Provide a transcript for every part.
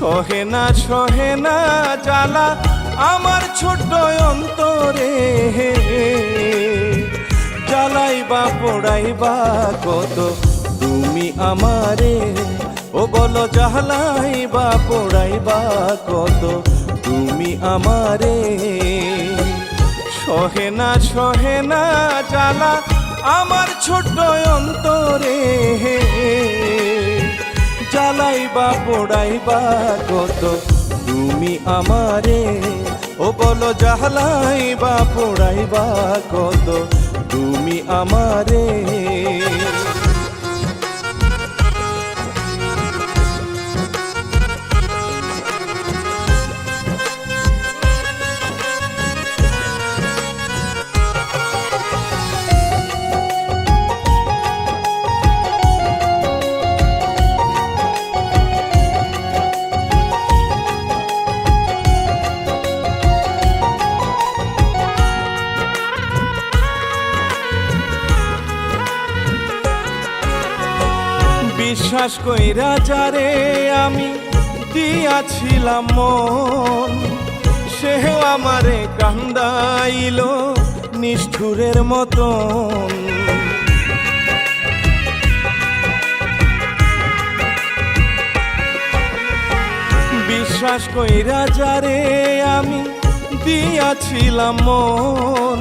সহে না জ্বালা আমার ছোট অন্তরে, জ্বালাইবা পোড়াইবা কত তুমি আমারে, ও বলো জ্বালাইবা পোড়াইবা কত তুমি আমারে। সহে না জ্বালা আমার ছোট অন্তরে, জ্বালাইবা পোড়াইবা কত তুমি আমারে, ও বলো জ্বালাইবা পোড়াইবা কত তুমি আমারে। বিশ্বাস কইরা যারে আমি দিয়াছিলাম মন, সেও আমারে কান্দাইল নিষ্ঠুরের মতন। বিশ্বাস কইরা যারে আমি দিয়াছিলাম মন,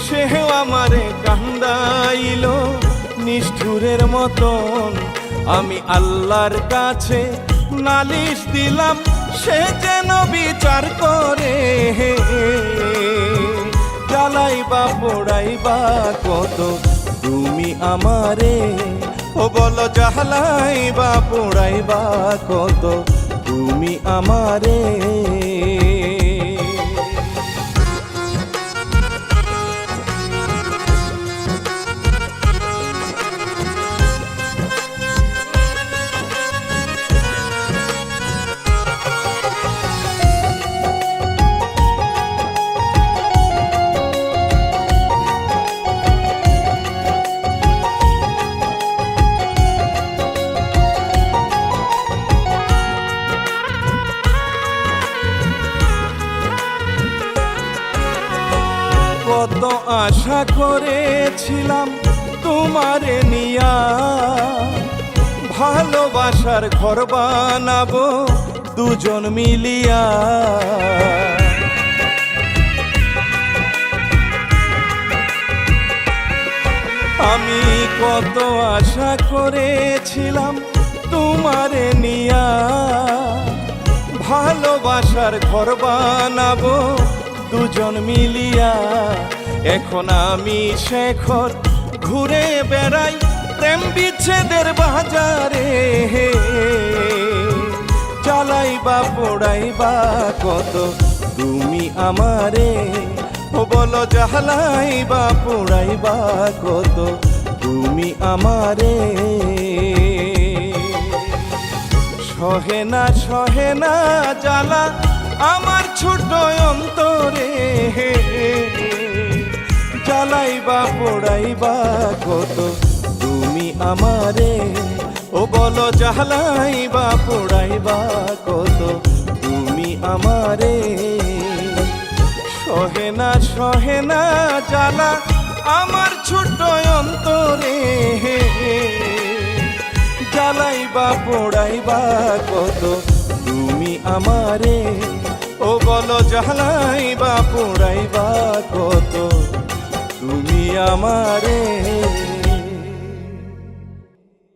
সেও আমারে কান্দাইল নিষ্ঠুরের মতন। আমি আল্লাহর কাছে নালিশ দিলাম, সে যেন বিচার করে, জ্বালাইবা পোড়াইবা কত তুমি আমারে, ও বলো জ্বালাইবা পোড়াইবা কত তুমি আমারে। কত আশা করেছিলাম তোমারে নিয়া, ভালোবাসার ঘর বানাবো দুজন মিলিয়া। আমি কত আশা করেছিলাম তোমারে নিয়া, ভালোবাসার ঘর বানাবো দুজন মিলিয়া। এখন আমি শেখর ঘুরে বেড়াই প্রেম বিচ্ছেদের বাজারে, জ্বালাইবা পোড়াইবা কত তুমি আমারে, ও বলো জ্বালাইবা পোড়াইবা কত তুমি আমারে। সহে না জ্বালা আমার ছোট অন্তরে, জ্বালাইবা পোড়াইবা কত তুমি আমারে, ও বলো জ্বালাইবা পোড়াইবা কত তুমি আমারে। সহে না জ্বালা আমার ছোট অন্তরে, জ্বালাইবা পোড়াইবা কত তুমি আমারে, ও বলো জ্বালাইবা পোড়াইবা কত তুমি আমারে।